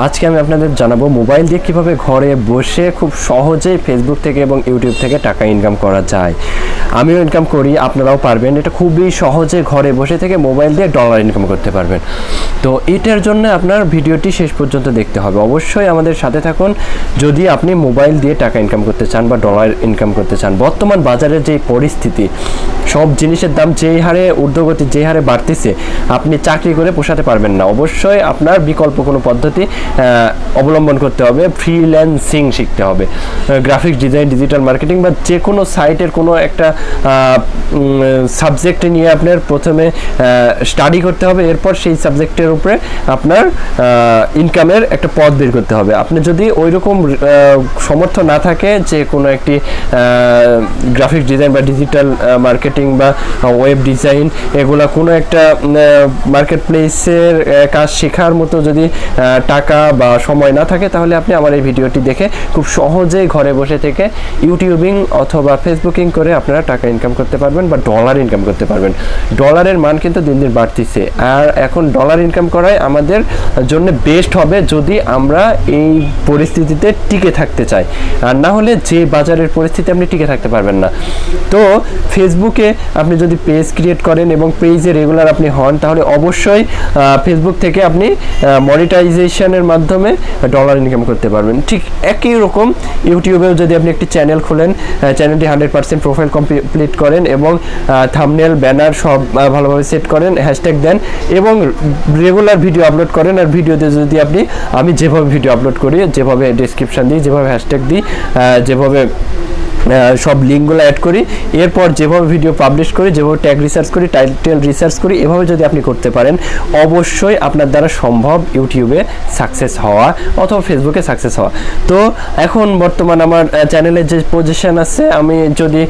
আজকে আমি আপনাদের জানাবো মোবাইল দিয়ে কিভাবে ঘরে বসে খুব সহজেই ফেসবুক থেকে এবং ইউটিউব থেকে টাকা ইনকাম করা যায়। আমিও ইনকাম করি, আপনারাও পারবেন। এটা খুবই সহজে ঘরে বসে থেকে মোবাইল দিয়ে ডলার ইনকাম করতে পারবেন। তো এটার জন্য আপনার ভিডিওটি শেষ পর্যন্ত দেখতে হবে। অবশ্যই আমাদের সাথে থাকুন যদি আপনি মোবাইল দিয়ে টাকা ইনকাম করতে চান বা ডলার ইনকাম করতে চান। বর্তমান বাজারের যে পরিস্থিতি, সব জিনিসের দাম যেই হারে ঊর্ধ্বগতি, যেই হারে বাড়তেছে, আপনি চাকরি করে পোষাতে পারবেন না। অবশ্যই আপনার বিকল্প কোনো পদ্ধতি অবলম্বন করতে হবে। ফ্রিল্যান্সিং শিখতে হবে, গ্রাফিক্স ডিজাইন, ডিজিটাল মার্কেটিং বা যে কোনো সাইটের কোনো একটা সাবজেক্ট নিয়ে আপনার প্রথমে স্টাডি করতে হবে। এরপর সেই সাবজেক্টের উপরে আপনার ইনকামের একটা পথ বের করতে হবে। আপনি যদি ওই রকম সমর্থ না থাকে যে কোনো একটি গ্রাফিক্স ডিজাইন বা ডিজিটাল মার্কেটিং বা ওয়েব ডিজাইন, এগুলা কোনো একটা মার্কেট প্লেসের কাজ শেখার মতো যদি টাকা বা সময় না থাকে, তাহলে আপনি আমার এই ভিডিওটি দেখে খুব সহজেই ঘরে বসে থেকে ইউটিউবিং অথবা ফেসবুকিং করে আপনারা টাকা ইনকাম করতে পারবেন বা ডলার ইনকাম করতে পারবেন। ডলারের মান কিন্তু দিন দিন বাড়তিছে, আর এখন ডলার ইনকাম করাই আমাদের জন্য বেস্ট হবে যদি আমরা এই পরিস্থিতিতে টিকে থাকতে চাই। আর না হলে যে বাজারের পরিস্থিতি আপনি টিকে থাকতে পারবেন না। তো ফেসবুকে আপনি যদি পেজ ক্রিয়েট করেন এবং পেজে রেগুলার আপনি হন, তাহলে অবশ্যই ফেসবুক থেকে আপনি মনিটাইজেশনের মাধ্যমে ডলার ইনকাম করতে পারবেন। ঠিক একই রকম ইউটিউবেও যদি আপনি একটি চ্যানেল খোলেন, চ্যানেলটি 100% প্রোফাইল কমপ্লিট করেন এবং থাম্বনেল, ব্যানার সব ভালোভাবে সেট করেন, হ্যাশট্যাগ দেন এবং রেগুলার ভিডিও আপলোড করেন। আর ভিডিওতে যদি আমি যেভাবে ভিডিও আপলোড করি, যেভাবে ডেসক্রিপশন দিই, যেভাবে হ্যাশট্যাগ দিই, যেভাবে সব লিঙ্কগুলো অ্যাড করি, এরপর যেভাবে ভিডিও পাবলিশ করি, যেভাবে ট্যাগ রিসার্চ করি, টাইটেল রিসার্চ করি, এভাবে যদি আপনি করতে পারেন, অবশ্যই আপনার দ্বারা সম্ভব ইউটিউবে সাকসেস হওয়া অথবা ফেসবুকে সাকসেস হওয়া। তো এখন বর্তমান আমার চ্যানেলের যে পজিশন আছে, আমি যদি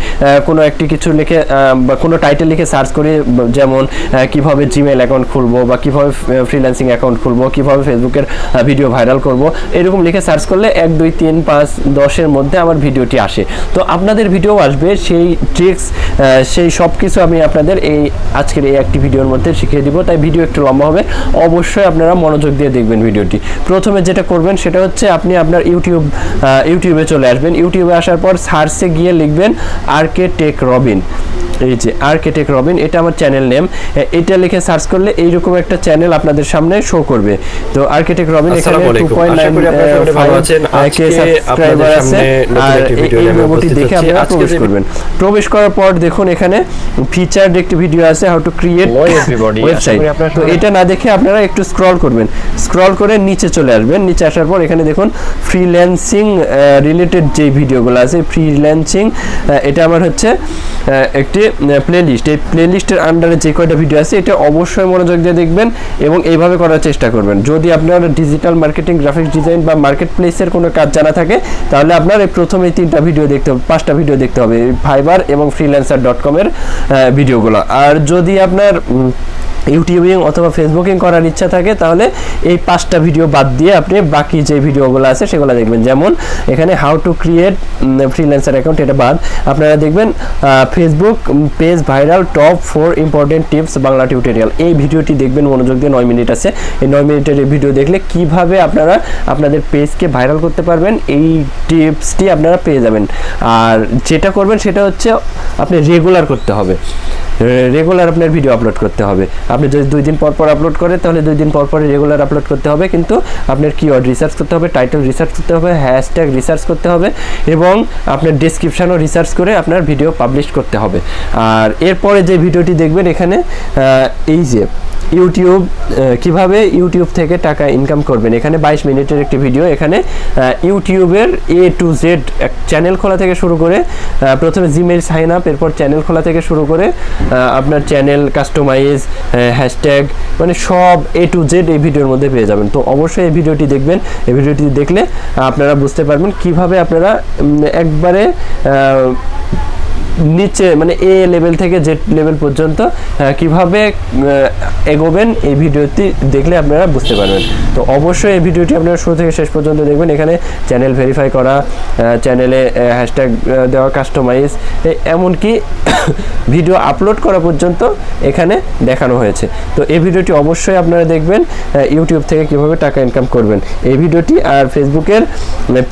কোনো একটি কিছু লিখে বা কোনো টাইটেল লিখে সার্চ করি, যেমন কিভাবে জিমেল অ্যাকাউন্ট খুলবো বা কিভাবে ফ্রিল্যান্সিং অ্যাকাউন্ট খুলবো, কিভাবে ফেসবুকের ভিডিও ভাইরাল করব, এরকম লিখে সার্চ করলে 1, 2, 3, 5, 10-এর মধ্যে আমার ভিডিওটি আসে। তো আপনাদের ভিডিও আসবে, সেই ট্রিক্স, সেই সব কিছু আমি আপনাদের এই আজকের এই একটি ভিডিওর মধ্যে শিখিয়ে দিব। তাই ভিডিও একটু লম্বা হবে, অবশ্যই আপনারা মনোযোগ দিয়ে দেখবেন ভিডিওটি। প্রথমে যেটা করবেন সেটা হচ্ছে আপনি আপনার ইউটিউবে চলে আসবেন। ইউটিউবে আসার পর সার্চে গিয়ে লিখবেন e.t.c রবিন। এই যে e.t.c রবিন, এটা আমার চ্যানেল নেম। এটা লিখে সার্চ করলে এইরকম একটা চ্যানেল আপনাদের সামনে শো করবে। তো e.t.c রবিন এখানে 2.95K সাবস্ক্রাইবার আছে। আর এই লোগোটি দেখে আপনারা প্রবেশ করবেন। প্রবেশ করার পর দেখুন এখানে ফিচারড একটি ভিডিও আছে, হাউ টু ক্রিয়েট ওয়েবসাইট। তো এটা না দেখে আপনারা একটু স্ক্রল করবেন, স্ক্রল করে নিচে চলে আসবেন। নিচে আসার পর এখানে দেখুন ফ্রিল্যান্সিং রিলেটেড যে ভিডিওগুলো আছে, ফ্রিল্যান্সিং, এটা আমার হচ্ছে একটি প্লেলিস্ট। এই প্লেলিস্টের আন্ডারে যে কয়টা ভিডিও আছে, এটা অবশ্যই মনোযোগ দিয়ে দেখবেন এবং এইভাবে করার চেষ্টা করবেন। যদি আপনার ডিজিটাল মার্কেটিং, গ্রাফিক্স ডিজাইন বা মার্কেট প্লেসের কোনো কাজ জানা থাকে, তাহলে আপনার এই প্রথমেই 3টা ভিডিও দেখতে হবে, 5টা ভিডিও দেখতে হবে, ফাইবার এবং freelancer.com-এর ভিডিওগুলো। আর যদি আপনার ইউটিউবিং অথবা ফেসবুকিং করার ইচ্ছা থাকে, তাহলে এই 5টা ভিডিও বাদ দিয়ে আপনি বাকি যে ভিডিওগুলো আছে সেগুলো দেখবেন। যেমন এখানে how to create freelancer account, এটা বাদ আপনারা দেখবেন Facebook page viral top 4 important tips Bangla tutorial. এই ভিডিওটি দেখবেন মনোযোগ দিয়ে, 9 মিনিট আছে। এই 9 মিনিটের এই ভিডিও দেখলে কিভাবে আপনারা আপনাদের পেজকে ভাইরাল করতে পারবেন, এই টিপসটি আপনারা পেয়ে যাবেন। আর যেটা করবেন সেটা হচ্ছে আপনি রেগুলার করতে হবে, রেগুলার আপনার ভিডিও আপলোড করতে হবে। আপনি যদি 2 দিন পর পর আপলোড করেন, তাহলে 2 দিন পর পর রেগুলার আপলোড করতে হবে। কিন্তু আপনার কিওয়ার্ড রিসার্চ করতে হবে, টাইটেল রিসার্চ করতে হবে, হ্যাশট্যাগ রিসার্চ করতে হবে এবং আপনার ডেসক্রিপশনও রিসার্চ করে আপনার ভিডিও পাবলিশ করতে হবে। আর এরপরে যে ভিডিওটি দেখবেন এখানে, এই যে ইউটিউব, কিভাবে ইউটিউব থেকে টাকা ইনকাম করবেন, এখানে 22 মিনিটের একটি ভিডিও। এখানে ইউটিউবের A to Z চ্যানেল খোলা থেকে শুরু করে, প্রথমে জিমেইল সাইন আপ, এরপর চ্যানেল খোলা থেকে শুরু করে আপনার চ্যানেল কাস্টমাইজ, হ্যাশট্যাগ, মানে সব A to Z এই ভিডিওর মধ্যে পেয়ে যাবেন। তো অবশ্যই এই ভিডিওটি দেখবেন। এই ভিডিওটি দেখলে আপনারা বুঝতে পারবেন কিভাবে আপনারা একবারে নিচে মানে এ লেভেল থেকে জেড লেভেল পর্যন্ত কিভাবে এগোবেন এই ভিডিওটি দেখলে আপনারা বুঝতে পারবেন। তো অবশ্যই এই ভিডিওটি আপনারা শুরু থেকে শেষ পর্যন্ত দেখবেন। এখানে চ্যানেল ভেরিফাই করা, চ্যানেলে হ্যাশট্যাগ দেওয়া, কাস্টমাইজ, এমনকি ভিডিও আপলোড করা পর্যন্ত এখানে দেখানো হয়েছে। তো এই ভিডিওটি অবশ্যই আপনারা দেখবেন, ইউটিউব থেকে কিভাবে টাকা ইনকাম করবেন এই ভিডিওটি। আর ফেসবুকের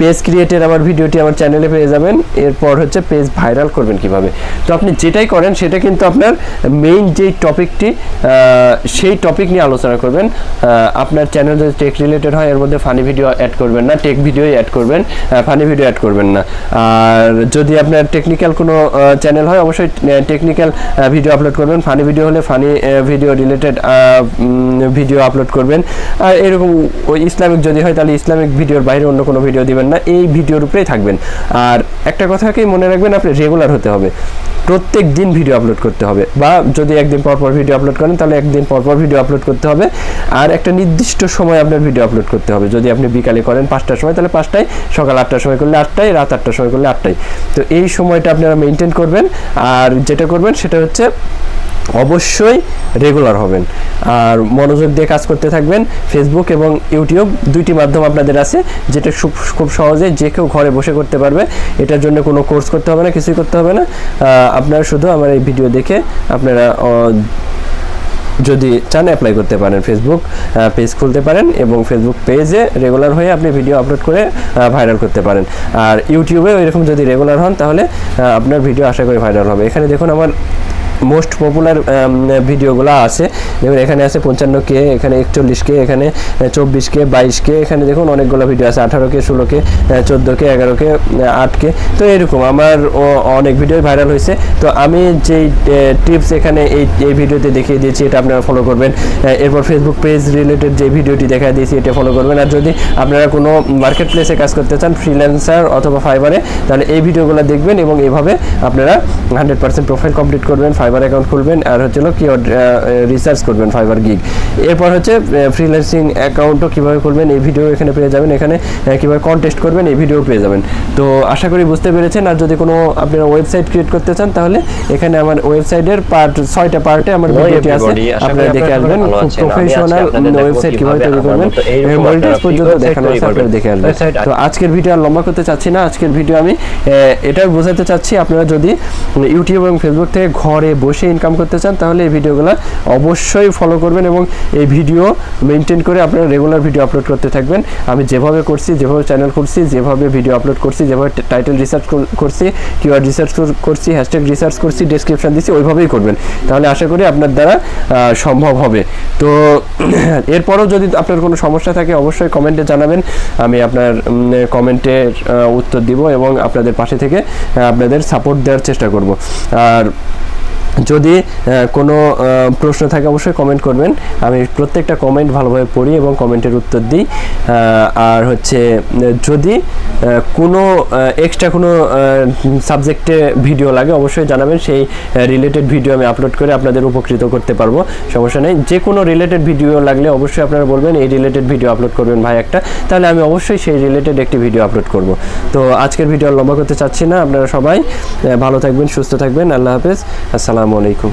পেজ ক্রিয়েটের আমার ভিডিওটি আমার চ্যানেলে পেয়ে যাবেন। এরপর হচ্ছে পেজ ভাইরাল করবেন কিভাবে। তো আপনি যেটাই করেন সেটা কিন্তু আপনার মেইন যেই টপিকটি সেই টপিক নিয়ে আলোচনা করবেন। আপনার চ্যানেল যদি টেক রিলেটেড হয় এর মধ্যে ফানি ভিডিও অ্যাড করবেন না, টেক ভিডিওই অ্যাড করবেন, ফানি ভিডিও অ্যাড করবেন না। আর যদি আপনার টেকনিক্যাল কোনো চ্যানেল হয় অবশ্যই টেকনিক্যাল ভিডিও আপলোড করবেন, ফানি ভিডিও হলে funny video related video upload করবেন। আর এরকম ওই ইসলামিক যদি হয় তাহলে ইসলামিক ভিডিওর বাইরে অন্য কোনো ভিডিও দিবেন না, এই ভিডিওর উপরেই থাকবেন। আর একটা কথাকেই মনে রাখবেন, আপনি রেগুলার হতে হবে, প্রত্যেক দিন ভিডিও আপলোড করতে হবে। বা যদি একদিন পর পর ভিডিও আপলোড করেন তাহলে একদিন পর পর ভিডিও আপলোড করতে হবে। আর একটা নির্দিষ্ট সময় আপনার ভিডিও আপলোড করতে হবে। যদি আপনি বিকালে করেন 5টার সময় তাহলে 5টায়, সকাল 8টার সময় করলে 8টায়, রাত 8টার সময় করলে 8টায়। তো এই সময়টা আপনারা মেনটেন করবেন। আর যেটা করবেন সেটা হচ্ছে অবশ্যই রেগুলার হবেন আর মনোযোগ দিয়ে কাজ করতে থাকবেন। ফেসবুক এবং ইউটিউব দুইটি মাধ্যম আপনাদের আছে, যেটা খুব সহজে যে কেউ ঘরে বসে করতে পারবে। এটার জন্য কোনো কোর্স করতে হবে না, কিছুই করতে হবে না। আপনারা শুধু আমার এই ভিডিও দেখে আপনারা যদি চান অ্যাপ্লাই করতে পারেন, ফেসবুক পেজ খুলতে পারেন এবং ফেসবুক পেজে রেগুলার হয়ে আপনি ভিডিও আপলোড করে ভাইরাল করতে পারেন। আর ইউটিউবে এরকম যদি রেগুলার হন তাহলে আপনার ভিডিও আশা করি ভাইরাল হবে। এখানে দেখুন আমার মোস্ট পপুলার ভিডিওগুলো আছে, যেমন এখানে আছে 55K, এখানে 41K, এখানে 24K, 22K, এখানে দেখুন অনেকগুলো ভিডিও আছে, 18K, 16K, 14K, 11K, 8K। তো এরকম আমার অনেক ভিডিও ভাইরাল হয়েছে। তো আমি যেই টিপস এখানে এই ভিডিওতে দেখিয়ে দিয়েছি এটা আপনারা ফলো করবেন। এরপর ফেসবুক পেজ রিলেটেড যে ভিডিওটি দেখা দিয়েছি এটা ফলো করবেন। আর যদি আপনারা কোনো মার্কেট প্লেসে কাজ করতে চান, ফ্রিল্যান্সার অথবা ফাইবারে, তাহলে এই ভিডিওগুলো দেখবেন এবং এইভাবে আপনারা 100% প্রোফাইল কমপ্লিট করবেন, ফাইবার অ্যাকাউন্ট খুলবেন। আর হচ্ছে কিওয়ার্ড রিসার্চ করবেন ফাইবার গিগ। এরপর হচ্ছে ফ্রিল্যান্সিং অ্যাকাউন্টও কীভাবে খুলবেন এই ভিডিও এখানে পেয়ে যাবেন। এখানে কীভাবে কন্টেস্ট করবেন এই ভিডিও পেয়ে যাবেন। তো আশা করি বুঝতে পেরেছেন। আর যদি কোনো আপনারা ওয়েবসাইট ক্রিয়েট করতে চান তাহলে এখানে আমার ওয়েবসাইটের 6টা পার্টে আমার ভিডিওটি আছে, আপনারা দেখে আসবেন। প্রফেশনাল ওয়েবসাইট কীভাবে তৈরি করবেন মনিটাইজ পর্যন্ত দেখানো আছে, আপনারা দেখে আসবেন। তো আজকের ভিডিও আর লম্বা করতে চাচ্ছি না। আজকের ভিডিও আমি এটাই বোঝাতে চাচ্ছি, আপনারা যদি ইউটিউব এবং ফেসবুক থেকে ঘরে বসে ইনকাম করতে চান তাহলে এই ভিডিওগুলো অবশ্যই ফলো করবেন এবং এই ভিডিও মেনটেন করে আপনারা রেগুলার ভিডিও আপলোড করতে থাকবেন। আমি যেভাবে করছি, যেভাবে চ্যানেল করছি, যেভাবে ভিডিও আপলোড করছি, যেভাবে টাইটেল রিসার্চ করছি, কিওয়ার্ড রিসার্চ করছি, হ্যাশট্যাগ রিসার্চ করছি, ডেসক্রিপশন দিচ্ছি, ওইভাবেই করবেন। তাহলে আশা করি আপনার দ্বারা সম্ভব হবে। তো এরপরও যদি আপনার কোনো সমস্যা থাকে অবশ্যই কমেন্টে জানাবেন, আমি আপনার কমেন্টের উত্তর দিব এবং আপনাদের পাশে থেকে আপনাদের সাপোর্ট দেওয়ার চেষ্টা করব। আর যদি কোনো প্রশ্ন থাকে অবশ্যই কমেন্ট করবেন, আমি প্রত্যেকটা কমেন্ট ভালোভাবে পড়ি এবং কমেন্টের উত্তর দিই। আর হচ্ছে যদি কোনো এক্সট্রা কোনো সাবজেক্টে ভিডিও লাগে অবশ্যই জানাবেন, সেই রিলেটেড ভিডিও আমি আপলোড করে আপনাদের উপকৃত করতে পারবো, সমস্যা নেই। যে কোনো রিলেটেড ভিডিও লাগলে অবশ্যই আপনারা বলবেন এই রিলেটেড ভিডিও আপলোড করবেন ভাই একটা, তাহলে আমি অবশ্যই সেই রিলেটেড একটি ভিডিও আপলোড করব। তো আজকের ভিডিও লম্বা করতে চাচ্ছি না, আপনারা সবাই ভালো থাকবেন, সুস্থ থাকবেন। আল্লাহ হাফেজ, আসসালামু আলাইকুম।